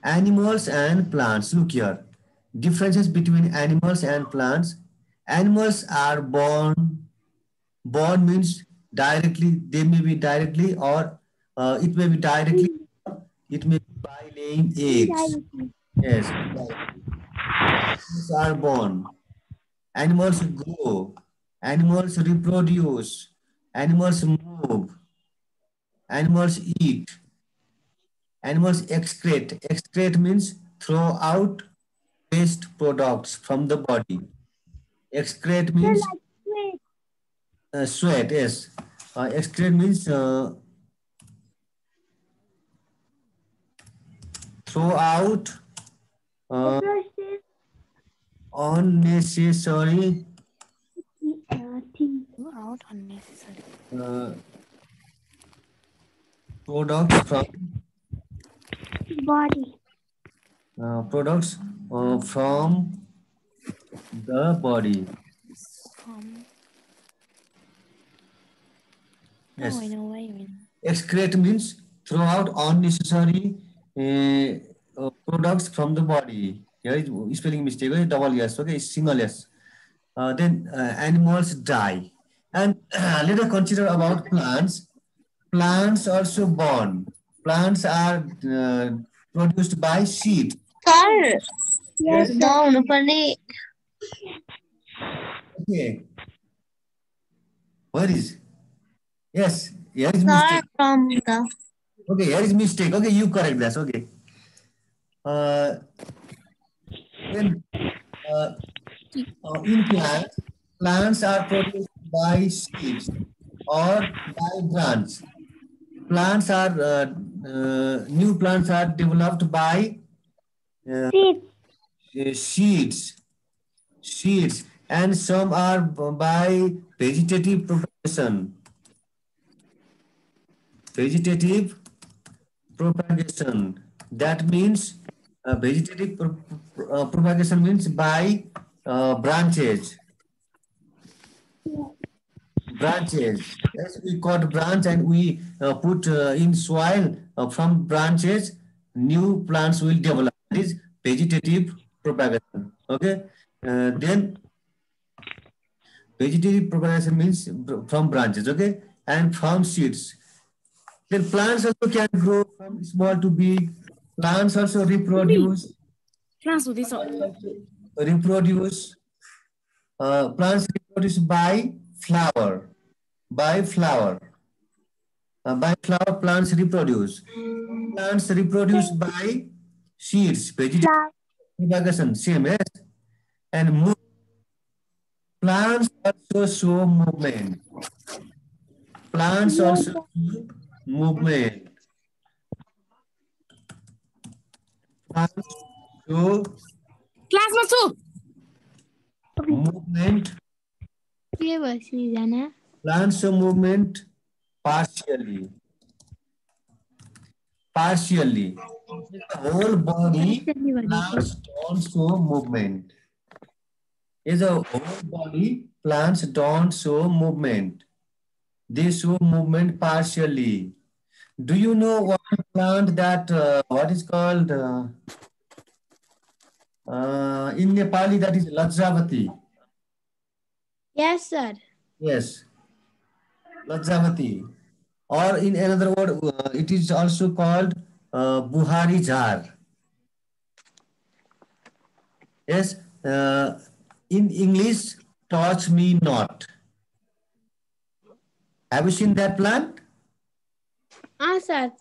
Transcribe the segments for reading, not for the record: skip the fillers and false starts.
Animals and plants. Look here. Differences between animals and plants. Animals are born. Born means directly, they may be directly or it may be directly, it may be by laying eggs. Yes, indirectly. Animals are born. Animals grow. Animals reproduce. Animals move. Animals eat. Animals excrete. Excrete means throw out waste products from the body. Excrete means sweat, yes. Excrete means throw out uh, unnecessary Out unnecessary. uh, products from Body. Products from the body. From. Oh, I Yes. know what you mean. Excrete means throw out unnecessary products from the body. Here is spelling mistake. Okay? Double yes. Okay, it's single yes. Then animals die. And let us consider about plants. Plants also born. Plants are produced by seed. Sir, Yes. down pani. Okay. Where is? Yes. Here is Sir, mistake. from the. Okay, here is mistake. Okay, you correct that. Okay. Uh, then in plants, plants are produced by seeds or by branch. Plants are new plants are developed by uh, Seeds. seeds, seeds, and some are by vegetative propagation. Vegetative propagation. That means vegetative propagation means by branches. Branches. Yes, we cut branch and we put in soil. From branches, new plants will develop. That is vegetative propagation. Okay. Then vegetative propagation means from branches. Okay, and from seeds. Then plants also can grow from small to big. Plants also reproduce. Plants with this. Reproduce. Plants reproduce by flower. By flower. By flower, plants reproduce. Plants reproduce by seeds. Vegetable propagation, same as. And move. Plants also show movement. Plants also show movement. Plants show Class masuk. movement. Ke basi jana. Plants show movement partially. Partially. The whole body, plants don't show movement. Is a whole body, plants don't show movement. They show movement partially. Do you know one plant that what is called in Nepali, that is Lajjavati? Yes, sir. Yes, Lajjavati. Or in another word, it is also called Buhari Jar. Yes, in English, touch me not. Have you seen that plant? Ah, sir.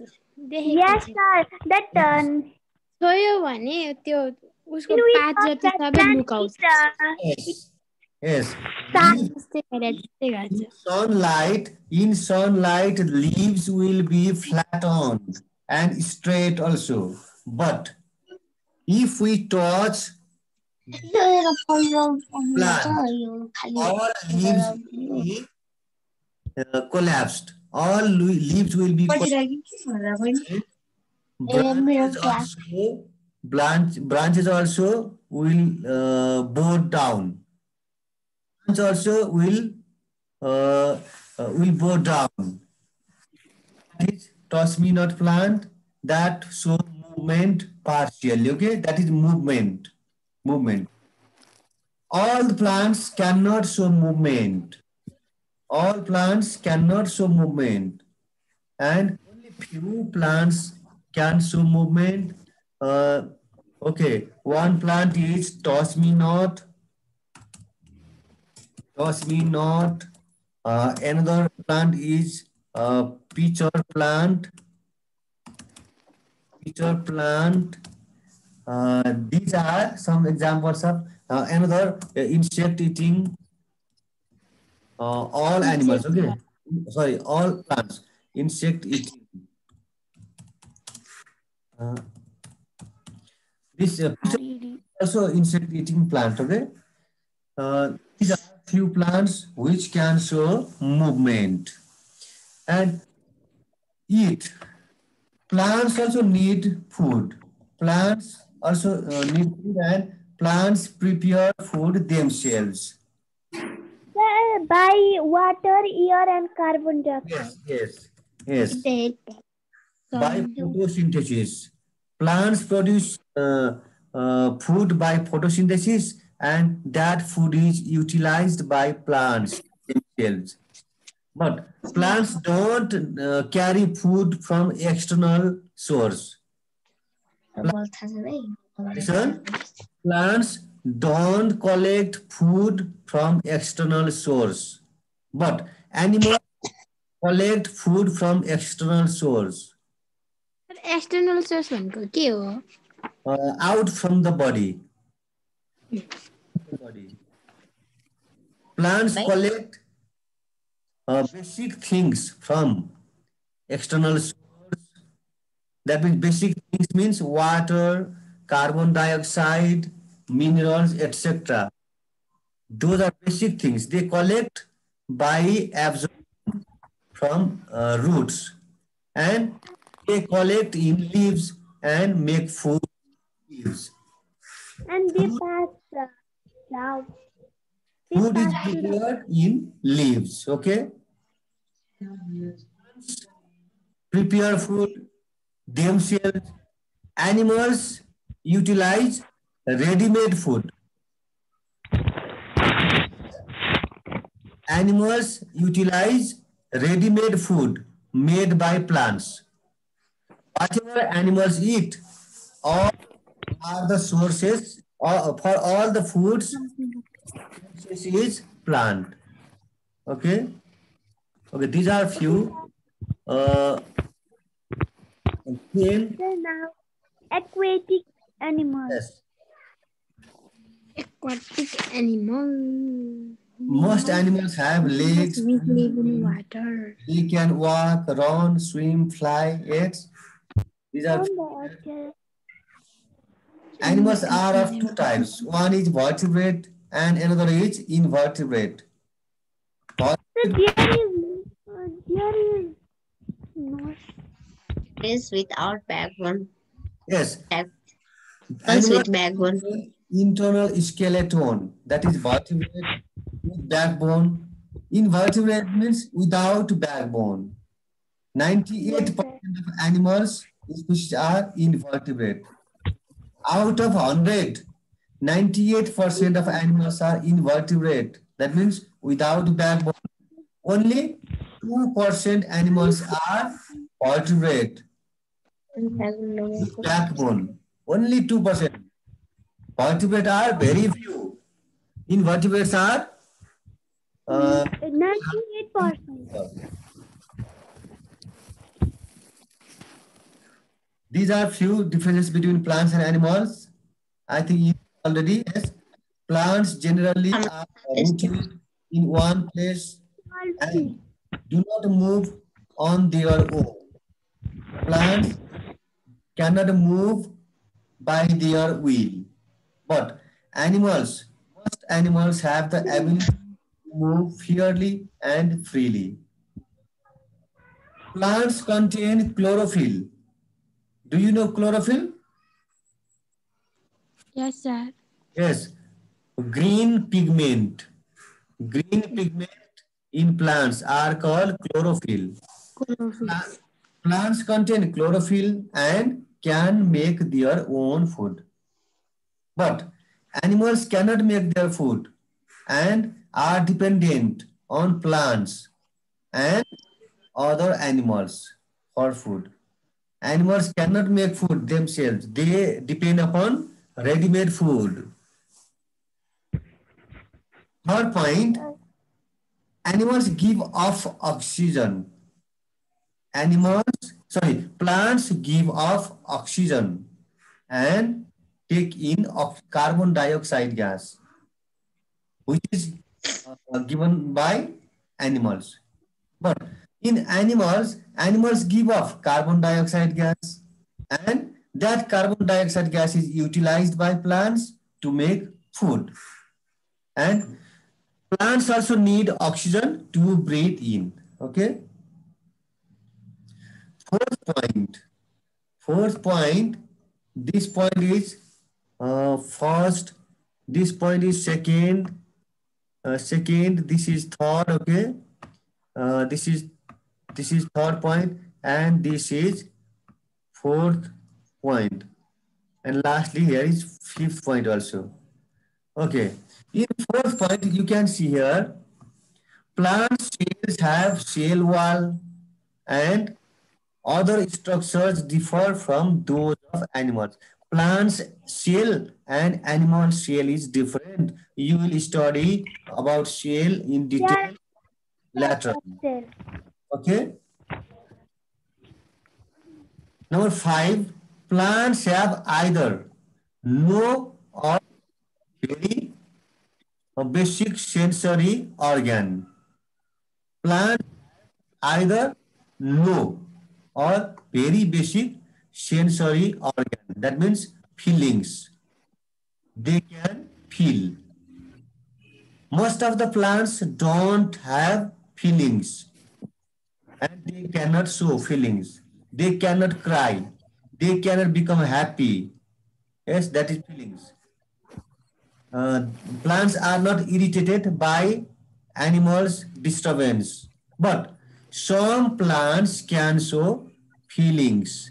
Yes, sir. That छोयो भने त्यो उसको in we पात thought जति that सबै plant लुकाउँछ Yes, yes. त्यस्तै गरेर त्यस्तै गर्छ In sunlight, leaves will be flattened and straight also. But if we touch plant, all leaves will be collapsed. All leaves will be collapsed. Branches also will bow down. Branches also will bow down. That is toss me not plant that show movement partially. Okay, that is movement. Movement. All the plants cannot show movement. All plants cannot show movement, and only few plants can show movement. Uh, okay, one plant is toss me not, toss me not. Another plant is pitcher plant, pitcher plant. These are some examples of another insect eating all animals. Okay, sorry, all plants, insect eating. Uh, this also insect eating plant. Okay, these are few plants which can show movement and eat. Plants also need food. Plants also need food, and plants prepare food themselves. By water, air, and carbon dioxide. Yes. By photosynthesis. Plants produce food by photosynthesis, and that food is utilized by plants themselves. But plants don't carry food from external source. Listen, plants don't collect food from external source, but animals collect food from external source. External source भनेको के हो? Out from the body. Plants collect basic things from external source. That means basic things means water, carbon dioxide, minerals, etc. Those are basic things. They collect by absorption from roots, and they collect in leaves and make food leaves. And they pass down. Food is prepared in leaves. Okay. Prepare food themselves. Animals utilize ready-made food. Animals utilize ready-made food made by plants. Whatever animals eat, all are the sources for all the foods. This is plant. Okay. Okay. These are few. Then now aquatic animals. yes. Aquatic animal. Most animals have legs. We live in water. They can walk, run, swim, fly. Yes. These are animals are of two types. One is vertebrate and another is invertebrate. So there is no. Is without backbone. Yes. Animals with backbone. Internal skeleton, that is vertebrate with backbone. Invertebrate means without backbone. 98% of animals species are invertebrate. Out of 100, 98% of animals are invertebrate. That means without backbone. Only 2% animals are vertebrate with backbone. Only 2%. Vertebrate are very few. Invertebrates are 98%. These are few differences between plants and animals. I think you already yes. Plants generally are rooted in one place and do not move on their own. Plants cannot move by their will. But animals, most animals have the ability to move freely and freely. Plants contain chlorophyll. Do you know chlorophyll? Yes, sir. Yes. Green pigment. Green pigment in plants are called chlorophyll. Plants contain chlorophyll and can make their own food. But animals cannot make their food and are dependent on plants and other animals for food. Animals cannot make food themselves. They depend upon ready-made food. Third point, animals give off oxygen. Plants give off oxygen and take in carbon dioxide gas, which is given by animals. But in animals give off carbon dioxide gas, and that carbon dioxide gas is utilized by plants to make food. And plants also need oxygen to breathe in. Okay. Fourth point. Fourth point. This point is first. This point is second. Second. This is third. Okay. This is third point, and this is fourth point, and lastly here is fifth point also. Okay. In fourth point, you can see here, plant cells have cell wall and other structures differ from those of animals. Plants cell and animal cell is different. You will study about cell in detail later. Okay. Number 5, plants have either no or very basic sensory organ. Plants either no or very basic sensory organ. That means feelings. They can feel. Most of the plants don't have feelings and they cannot show feelings. They cannot cry. They cannot become happy. Yes, that is feelings. Plants are not irritated by animals' disturbance, but some plants can show feelings.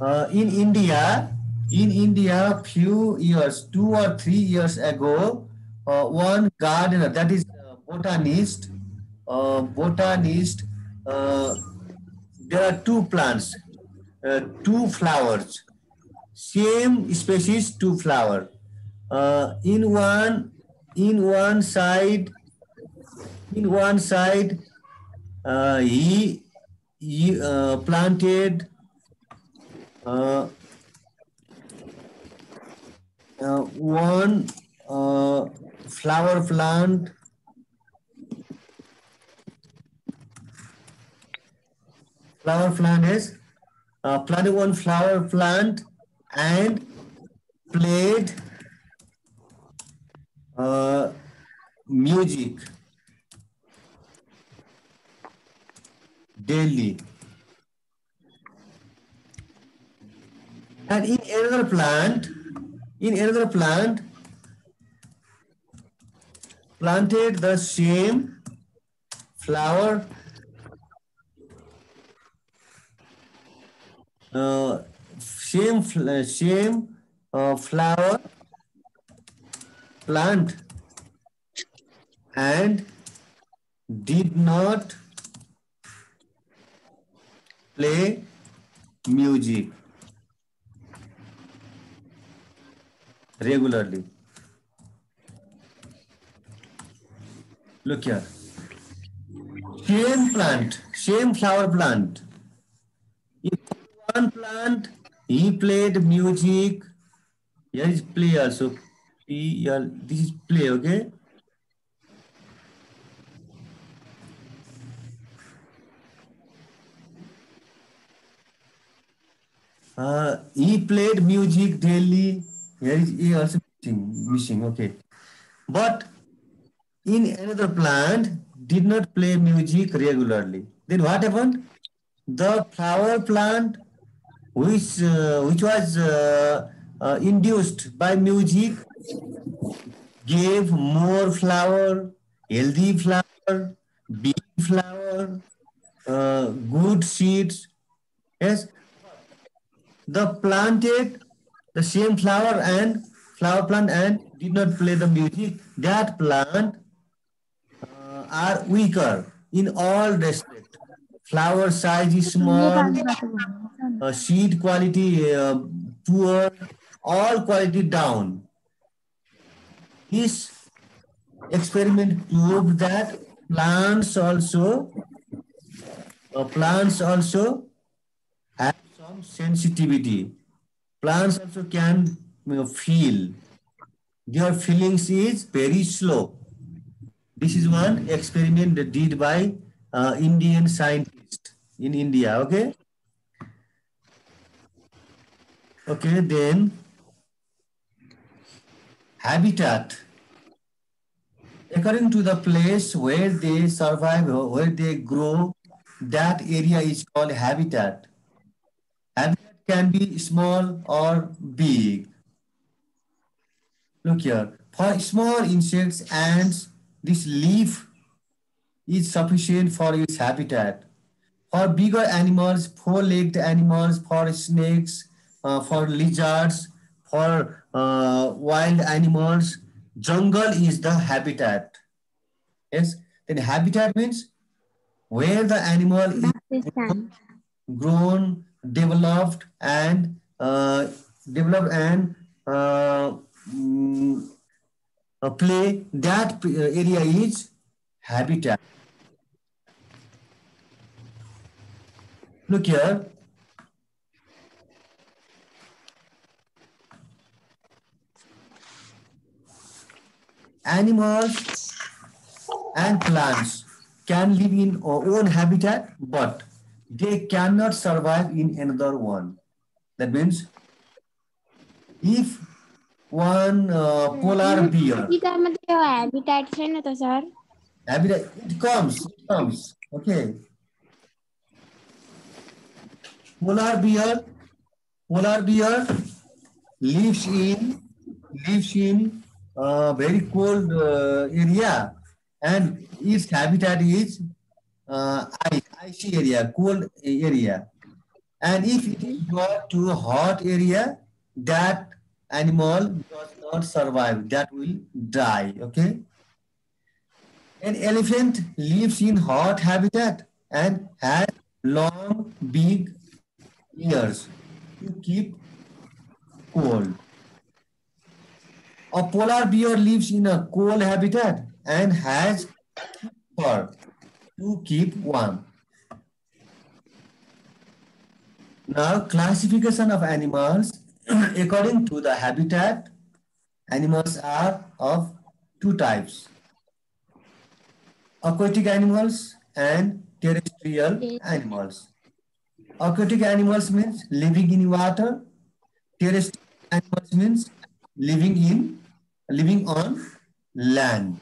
In India, few years, 2 or 3 years ago, one gardener, that is botanist, there are two plants, two flowers, same species, two flower. In one side, he planted one flower plant. Is planted one flower plant and played music daily. And in another plant, planted the same flower, flower plant and did not play music regularly. Look here. Same flower plant. In one plant, he played music. Here is play also. This is play, okay? He played music daily. Here is he also missing, okay. But in another plant, did not play music regularly. Then what happened? The flower plant, which was induced by music, gave more flower, healthy flower, big flower, good seeds. Yes, the planted the same flower plant and did not play the music, that plant are weaker in all respect. Flower size is small, seed quality poor, all quality down. This experiment proved that plants also have some sensitivity. Plants also can feel. Their feelings is very slow. This is one experiment that did by Indian scientists in India. Okay. Okay. Then habitat. According to the place where they survive, or where they grow, that area is called habitat. Habitat can be small or big. Look here. For small insects, ants, this leaf is sufficient for its habitat. For bigger animals, four-legged animals, for snakes, for lizards, for wild animals, jungle is the habitat. Yes. Then habitat means where the animal is grown, developed, and uh, mm, play. That area is habitat. Look here. Animals and plants can live in own habitat, but they cannot survive in another one. That means if one polar bear, गीतामा त्यो ह्याबिटाट छैन त sir habitat, it comes, okay. Polar bear, polar bear lives in very cold area, and its habitat is icy area, cold area. And if it is brought to a hot area, that animal does not survive. That will die. Okay. An elephant lives in hot habitat and has long, big ears to keep cold. A polar bear lives in a cold habitat and has fur to keep warm. Now, classification of animals according to the habitat, animals are of two types: aquatic animals and terrestrial animals. Aquatic animals means living in water. Terrestrial animals means living on land.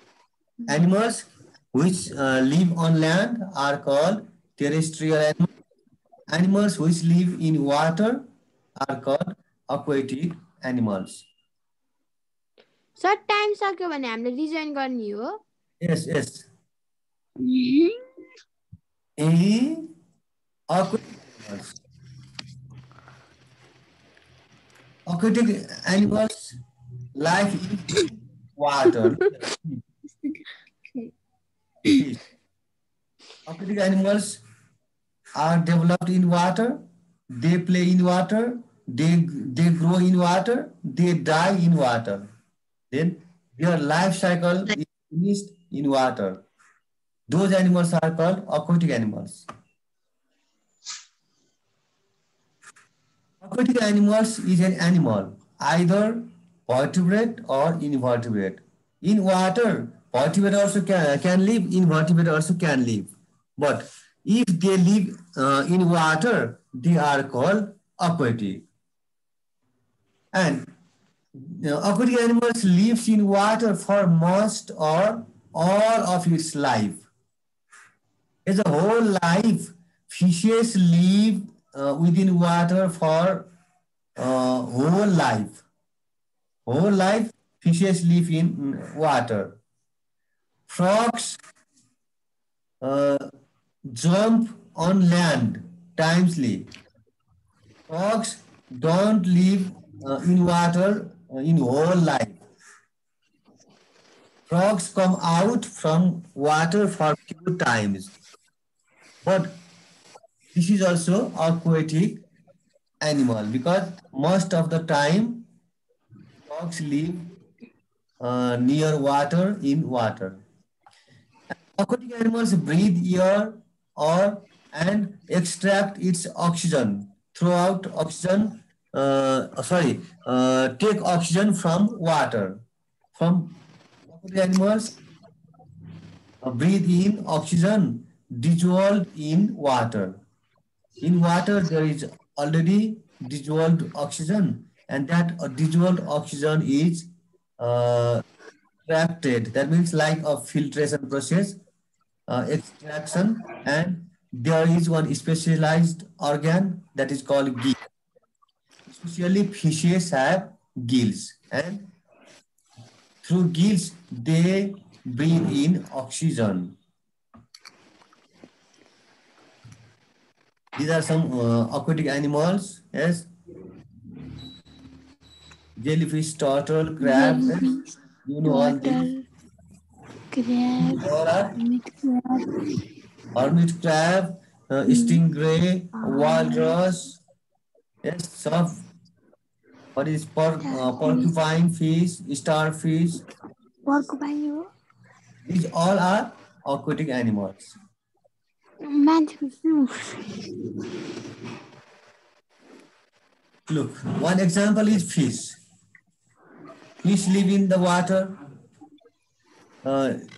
Animals which live on land are called terrestrial animals. Animals which live in water are called aquatic animals. Sir time सक्यो भने हामीले rejoin गर्ने हो Yes, yes. Aquatic animals. Aquatic animals life in water. Fish. Aquatic animals are developed in water. They play in water. They grow in water. They die in water. Then their life cycle is finished in water. Those animals are called aquatic animals. Aquatic animals is an animal, either vertebrate or invertebrate. In water, vertebrate also can live, invertebrate also can live. But if they live in water, they are called aquatic. And aquatic animals lives in water for most or all of its life. As a whole life, fishes live within water for whole life. Whole life, fishes live in water. Frogs jump on land timely. Frogs don't live in water in whole life. Frogs come out from water for few times, but this is also aquatic animal because most of the time frogs live near water in water. Aquatic animals breathe air or and extract its oxygen throughout oxygen. Take oxygen from water. From aquatic animals breathe in oxygen dissolved in water. In water, there is already dissolved oxygen, and that dissolved oxygen is uh, extracted. That means like a filtration process, extraction, and there is one specialized organ that is called gill. Especially fishes have gills, and through gills they breathe in oxygen. These are some aquatic animals. Yes, jellyfish, turtle, crab. Yes? Jellyfish, You know all these. turtle, crab, All are hermit crab, hermit crab, stingray, walrus. Yes, some what is starfish, porcupine fish, starfish. porcupine, These all are aquatic animals. man. Look, one example is fish. Fish live in the water,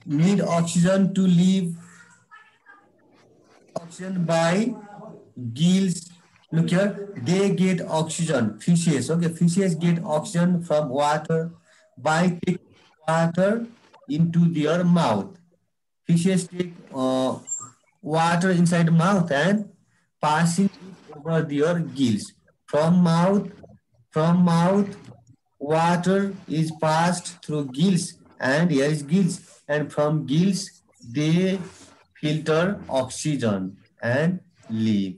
need oxygen to live, oxygen by gills. Look here, they get oxygen. Fishes, okay, fishes get oxygen from water by taking water into their mouth. Fishes take water inside the mouth and passing it over their gills. From mouth, from mouth, water is passed through gills, and here is gills, and from gills they filter oxygen and live.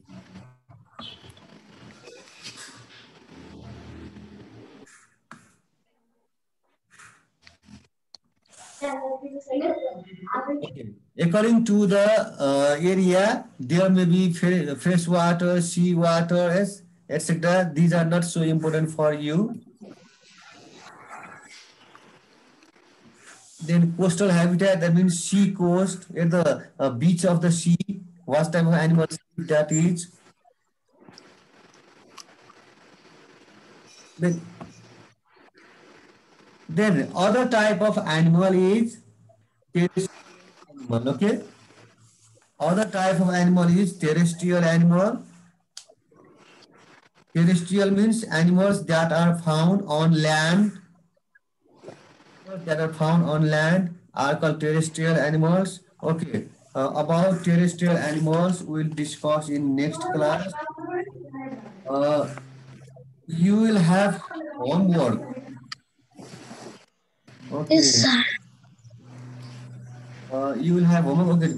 Okay. According to the area, there may be fresh water, sea water, etc. These are not so important for you. Then coastal habitat, that means sea coast, at the beach of the sea. What type of animals that is? Then, then other type of animal is terrestrial animal. Okay. Other type of animal is terrestrial animal. Terrestrial means animals that are found on land. That are found on land are called terrestrial animals. Okay. About terrestrial animals, we'll discuss in next class. Uh, you will have homework. Yes, Okay. sir. You will have homework. Okay.